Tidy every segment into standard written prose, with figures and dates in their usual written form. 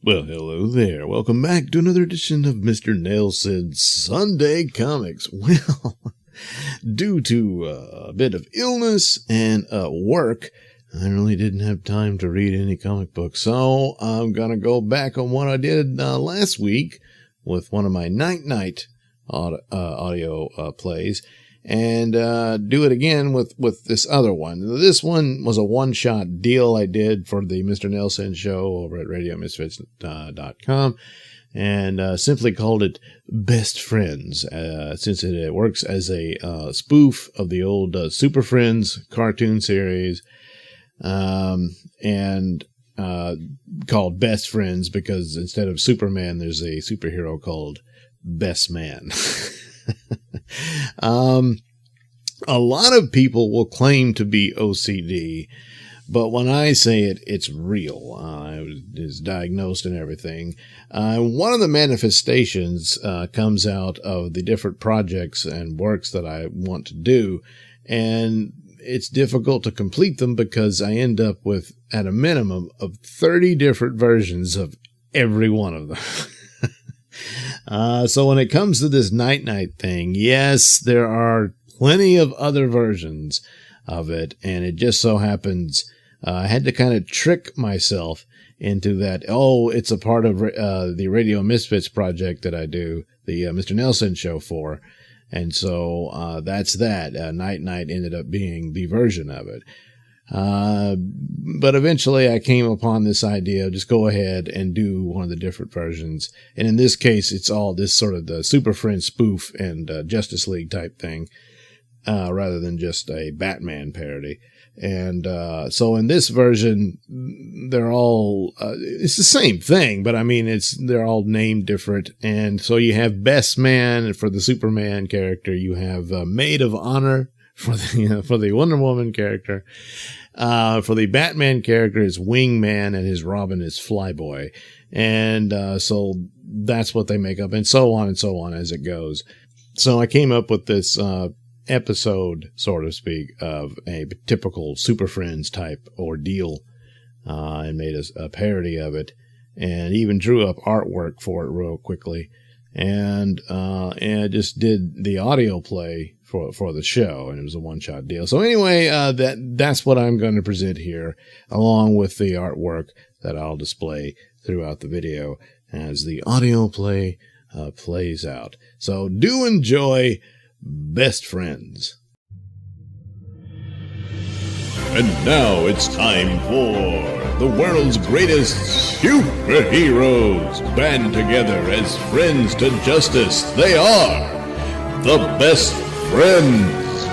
Well, hello there. Welcome back to another edition of Mr. Nailsin Sunday Comics. Well, due to a bit of illness and work, I really didn't have time to read any comic books. So I'm going to go back on what I did last week with one of my night audio plays and do it again with this other one. This one was a one-shot deal I did for the Mr. Nailsin Show over at RadioMisfits.com and simply called it Best Friends, since it works as a spoof of the old Super Friends cartoon series, and called Best Friends because instead of Superman, there's a superhero called Best Man. A lot of people will claim to be OCD, but when I say it, it's real. It was diagnosed and everything. One of the manifestations comes out of the different projects and works that I want to do, and it's difficult to complete them because I end up with, at a minimum, of 30 different versions of every one of them. So when it comes to this night thing, yes, there are plenty of other versions of it, and it just so happens I had to kind of trick myself into that, it's a part of the Radio Misfits project that I do, the Mr. Nailsin Show for, and so that's that. Night ended up being the version of it. But eventually I came upon this idea of just go ahead and do one of the different versions. And in this case, it's all this sort of the Super Friends spoof and Justice League type thing, rather than just a Batman parody. And so in this version, they're all, it's the same thing, but I mean, they're all named different. And so you have Best Man for the Superman character. You have Maid of Honor for the Wonder Woman character. For the Batman character is Wingman, and his Robin is Flyboy. And so that's what they make up, and so on as it goes. So I came up with this episode, so to speak, of a typical Super Friends type ordeal, and made a parody of it, and even drew up artwork for it real quickly, and just did the audio play for the show, and it was a one-shot deal. So anyway, that's what I'm going to present here, along with the artwork that I'll display throughout the video as the audio play plays out. So do enjoy Best Friends. And now it's time for the world's greatest superheroes band together as friends to justice. They are the Best Friends.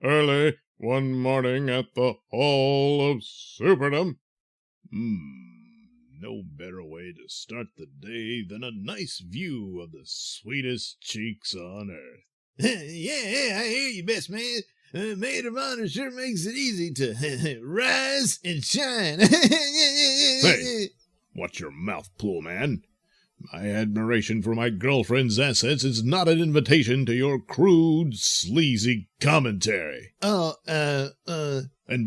Early one morning at the Hall of Superdom. No better way to start the day than a nice view of the sweetest cheeks on earth. Yeah, I hear you, Best Man. Maid of Honor sure makes it easy to rise and shine. Hey, watch your mouth, Pool Man. My admiration for my girlfriend's assets is not an invitation to your crude, sleazy commentary. And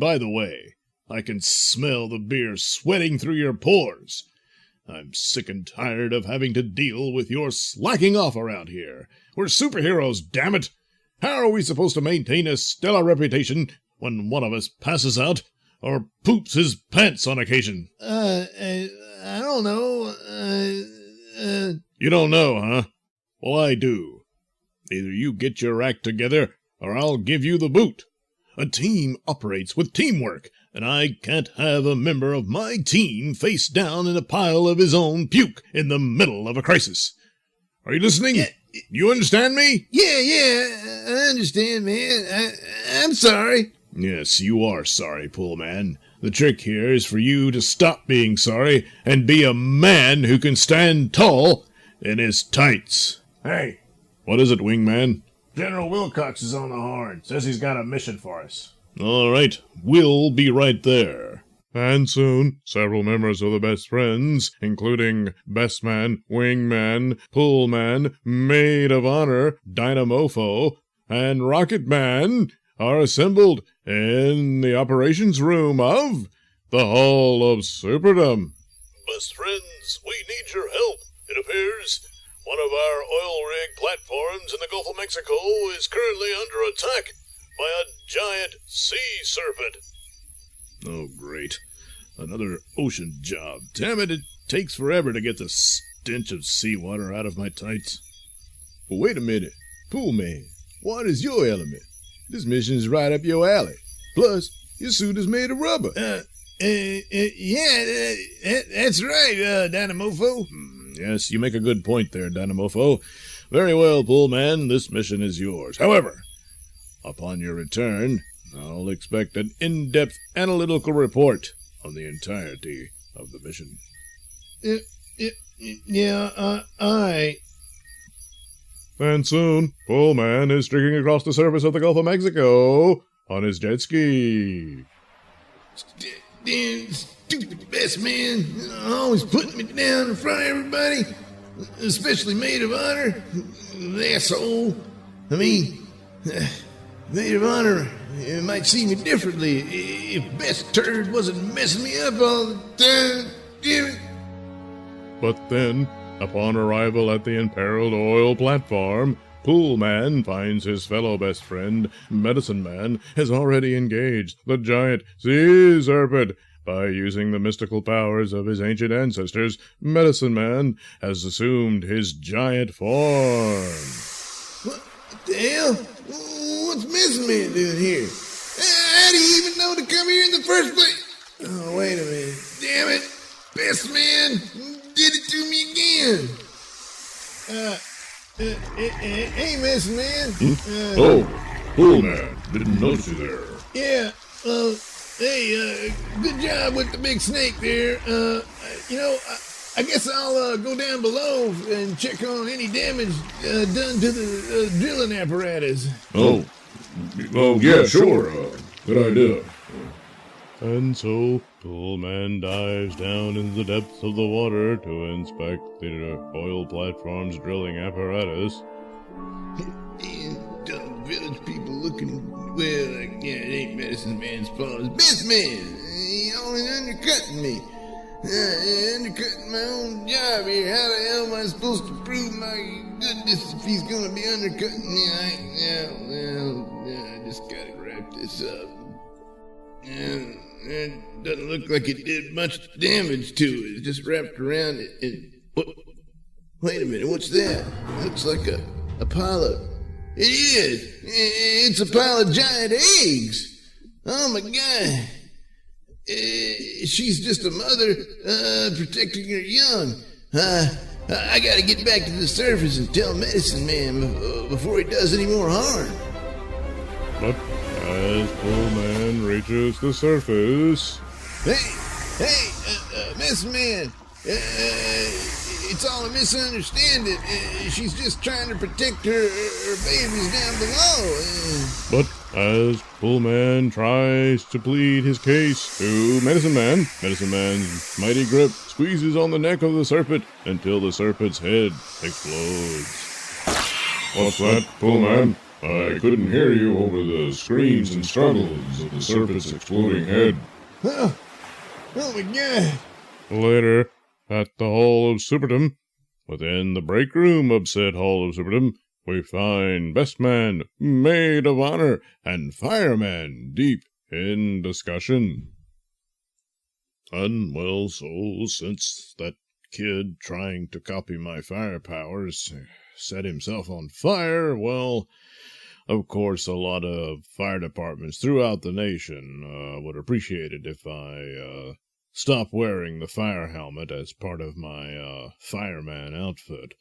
by the way, I can smell the beer sweating through your pores. I'm sick and tired of having to deal with your slacking off around here. We're superheroes, damn it! How are we supposed to maintain a stellar reputation when one of us passes out or poops his pants on occasion? I don't know. You don't know, huh? Well, I do. Either you get your act together, or I'll give you the boot. A team operates with teamwork, and I can't have a member of my team face down in a pile of his own puke in the middle of a crisis. Are you listening? Yeah. You understand me? Yeah, I understand, man. I'm sorry. Yes, you are sorry, Pool Man. The trick here is for you to stop being sorry and be a man who can stand tall in his tights. Hey. What is it, Wingman? General Wilcox is on the horn. Says he's got a mission for us. All right, we'll be right there. And soon, several members of the Best Friends, including Best Man, Wingman, Pool Man, Maid of Honor, Dynamofo, and Rocket Man, are assembled in the operations room of the Hall of Superdom. Best friends, we need your help. It appears one of our oil rig platforms in the Gulf of Mexico is currently under attack by a giant sea serpent. Oh, great. Another ocean job. Damn it, it takes forever to get the stench of seawater out of my tights. Well, wait a minute. Pool man, water's your element. This mission is right up your alley. Plus, your suit is made of rubber. Yeah, that's right, Dynamofo. Yes, you make a good point there, Dynamofo. Very well, Poolman, this mission is yours. However, upon your return, I'll expect an in-depth analytical report on the entirety of the mission. All right. And soon, Poolman is streaking across the surface of the Gulf of Mexico on his jet ski. Damn stupid best man, always putting me down in front of everybody, especially maid of honor. Asshole. I mean, maid of honor might see me differently if Best Turd wasn't messing me up all the time. Damn it. But then, upon arrival at the imperiled oil platform, Poolman finds his fellow best friend, Medicine Man, has already engaged the giant sea serpent. By using the mystical powers of his ancient ancestors, Medicine Man has assumed his giant form. What the hell? What's Medicine Man doing here? How do you even know to come here in the first place? Oh, wait a minute. Damn it. Best Man did it to me again. Hey, Medicine Man. Poolman, didn't notice you there. Yeah, hey, good job with the big snake there. I guess I'll go down below and check on any damage done to the drilling apparatus. Oh, yeah, sure. Good idea. And so, Poolman dives down into the depths of the water to inspect the oil platform's drilling apparatus. Dumb village people looking, well, it ain't Medicine Man's fault. It's Best Man. He always undercutting me. Undercutting my own job here. How the hell am I supposed to prove my goodness if he's gonna be undercutting me? I just gotta wrap this up. It doesn't look like it did much damage to it. It just wrapped around it and... Wait a minute, what's that? It looks like a pile of... It is! It's a pile of giant eggs! Oh my God! She's just a mother protecting her young. I gotta get back to the surface and tell Medicine Man before he does any more harm. But as Poolman reaches the surface... Hey, Medicine Man! It's all a misunderstanding. She's just trying to protect her babies down below. But as Poolman tries to plead his case to Medicine Man, Medicine Man's mighty grip squeezes on the neck of the serpent until the serpent's head explodes. What's that, Poolman? I couldn't hear you over the screams and struggles of the serpent's exploding head. Oh my God. Later, at the Hall of Superdom, within the break room of said Hall of Superdom, we find Best Man, Maid of Honor, and Fireman deep in discussion. Unwell soul, since that kid trying to copy my fire powers set himself on fire, well, of course, a lot of fire departments throughout the nation would appreciate it if I stop wearing the fire helmet as part of my fireman outfit.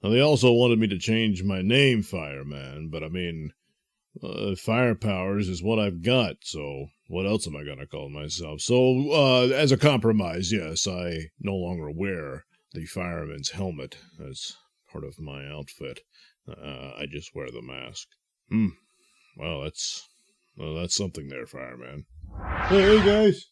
Now, they also wanted me to change my name, Fireman, but I mean, fire powers is what I've got, so what else am I going to call myself? So, as a compromise, yes, I no longer wear the fireman's helmet as part of my outfit. I just wear the mask. Well, that's something there, Fireman. Hey, guys.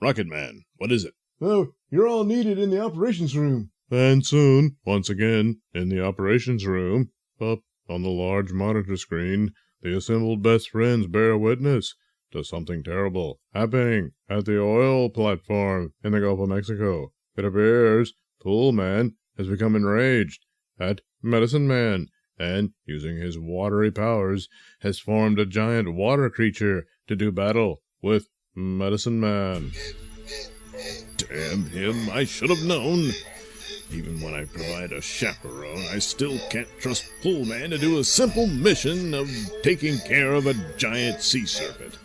Rocket Man, what is it? Oh, you're all needed in the operations room. And soon, once again, in the operations room, up on the large monitor screen, the assembled best friends bear witness to something terrible happening at the oil platform in the Gulf of Mexico. It appears Pool Man has become enraged at Medicine Man, and, using his watery powers, has formed a giant water creature to do battle with Medicine Man. Damn him, I should have known. Even when I provide a chaperone, I still can't trust Pool Man to do a simple mission of taking care of a giant sea serpent.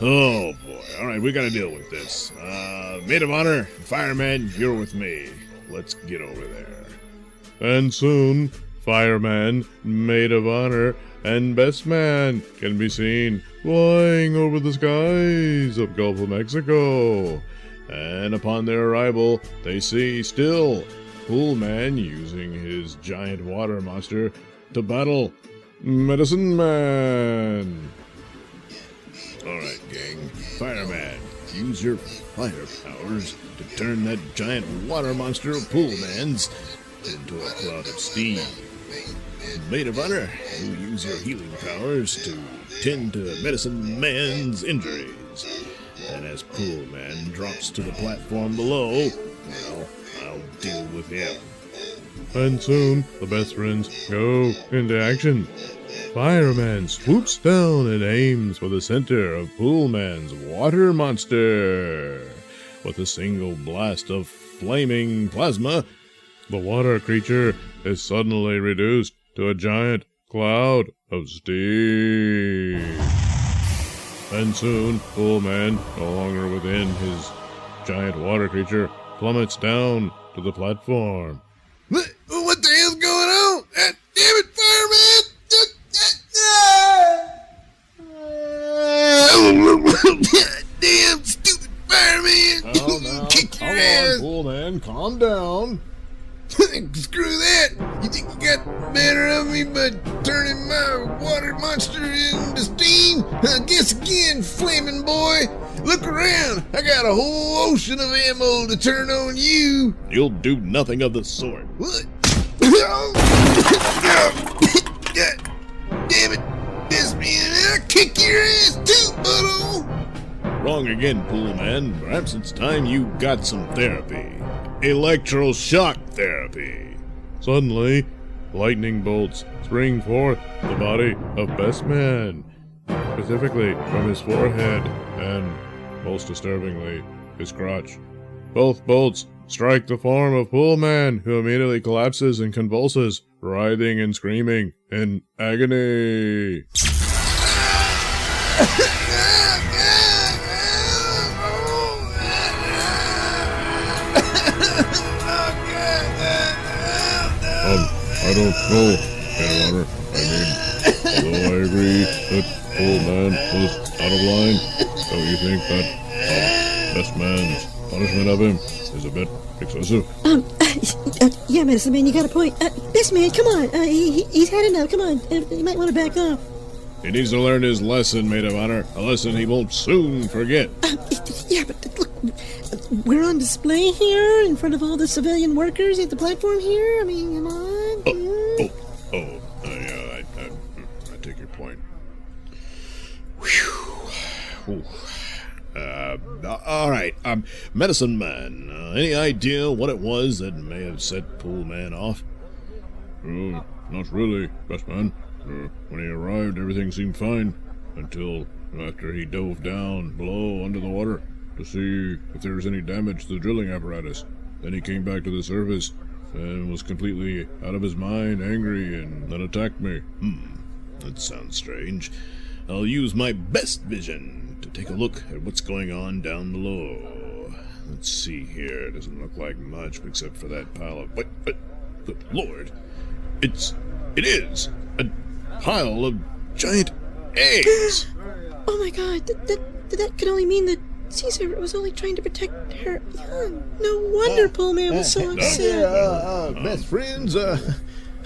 Oh boy, alright, we gotta deal with this. Maid of honor, fireman, you're with me. Let's get over there. And soon, fireman, maid of honor, and best man can be seen flying over the skies of Gulf of Mexico. And upon their arrival, they see still Pool Man using his giant water monster to battle Medicine Man. Alright, gang. Fireman, use your fire powers to turn that giant water monster of Pool Man's into a cloud of steam. Maid of honor, you use your healing powers to tend to Medicine Man's injuries. And as Pool Man drops to the platform below, well, I'll deal with him. And soon, the best friends go into action. Fireman swoops down and aims for the center of Pool Man's water monster. With a single blast of flaming plasma, the water creature is suddenly reduced to a giant cloud of steam. And soon, Pool Man, no longer within his giant water creature, plummets down to the platform. What the hell's going on? Damn it, fireman! Damn stupid fireman! Kick your ass! Pool Man, calm down. Screw that! You think you got the better of me by turning my water monster into steam? Guess again, flaming boy! Look around! I got a whole ocean of ammo to turn on you! You'll do nothing of the sort. What? Damn it! This man, I'll kick your ass too, butthole! Wrong again, Pool Man. Perhaps it's time you got some therapy. Electroshock therapy. Suddenly, lightning bolts spring forth the body of Best Man, specifically from his forehead and, most disturbingly, his crotch. Both bolts strike the form of Pool Man, who immediately collapses and convulses, writhing and screaming in agony. I don't know, Your Honor. Although I agree that Pool Man was out of line, don't you think that Best Man's punishment of him is a bit excessive? Yeah, Medicine Man, you got a point. Best Man, come on. He's had enough. Come on. You might want to back off. He needs to learn his lesson, Maid of honor. A lesson he won't soon forget. Yeah, but look, we're on display here in front of all the civilian workers at the platform here. I mean, come on. Yeah, I take your point. Whew. All right, Medicine Man, any idea what it was that may have set Pool Man off? Not really, Best Man. When he arrived, everything seemed fine, until after he dove down below under the water to see if there was any damage to the drilling apparatus. Then he came back to the surface and was completely out of his mind, angry, and then attacked me. That sounds strange. I'll use my best vision to take a look at what's going on down below. Let's see here. It doesn't look like much except for that pile of... But good Lord. It is a pile of giant eggs. Oh my God, that could only mean that Caesar was only trying to protect her young. No wonder Pool Man was so upset. Best friends,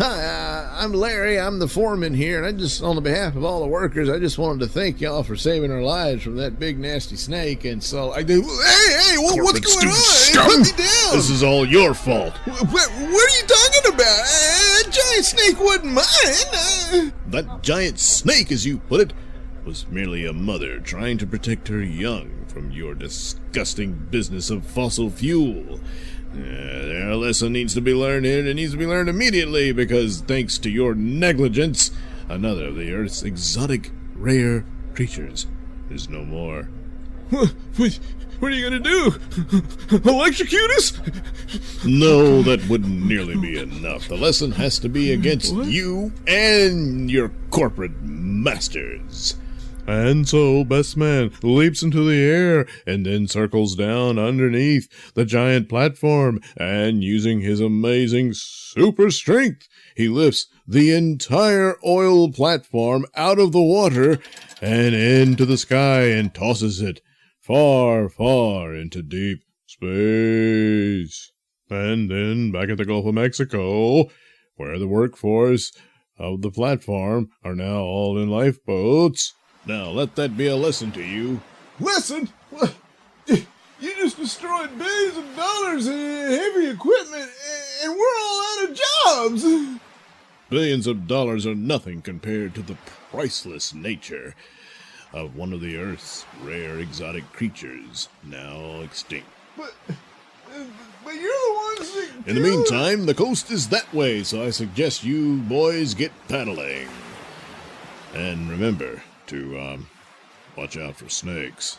Hi, I'm Larry. I'm the foreman here, and on the behalf of all the workers, I just wanted to thank y'all for saving our lives from that big nasty snake. And so I do. Hey, what's going on? Scum! Hey, put me down. This is all your fault. What are you talking about? That giant snake wasn't mine. That giant snake, as you put it, was merely a mother trying to protect her young from your disgusting business of fossil fuel. A lesson needs to be learned here, and it needs to be learned immediately, because thanks to your negligence, another of the Earth's exotic, rare creatures is no more. What are you going to do? Electrocute us? No, that wouldn't nearly be enough. The lesson has to be against you and your corporate masters. And so Best Man leaps into the air and then circles down underneath the giant platform, and using his amazing super strength, he lifts the entire oil platform out of the water and into the sky and tosses it far, far into deep space. And then back at the Gulf of Mexico, where the workforce of the platform are now all in lifeboats. Now let that be a lesson to you. Lesson? You just destroyed billions of dollars in heavy equipment, and we're all out of jobs. Billions of dollars are nothing compared to the priceless nature of one of the Earth's rare exotic creatures, now extinct. But you're the ones that In the meantime, the coast is that way, so I suggest you boys get paddling. And remember to, watch out for snakes.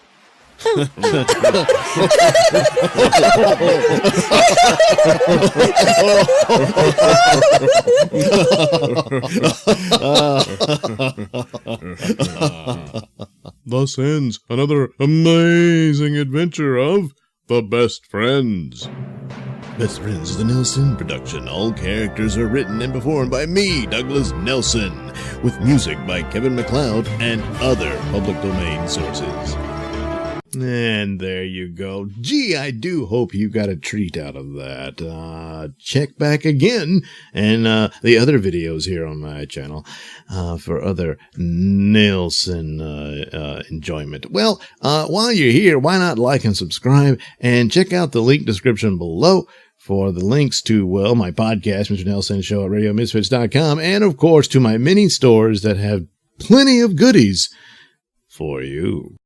Thus ends another amazing adventure of the Best Friends. Best Friends is a Nailsin production. All characters are written and performed by me, Douglas Nailsin, with music by Kevin MacLeod and other public domain sources. And there you go. Gee, I do hope you got a treat out of that. Check back again and the other videos here on my channel for other Nailsin enjoyment. Well, while you're here, why not like and subscribe, and check out the link description below for the links to, well, my podcast, Mr Nailsin Show at RadioMisfits.com, and of course to my mini stores that have plenty of goodies for you.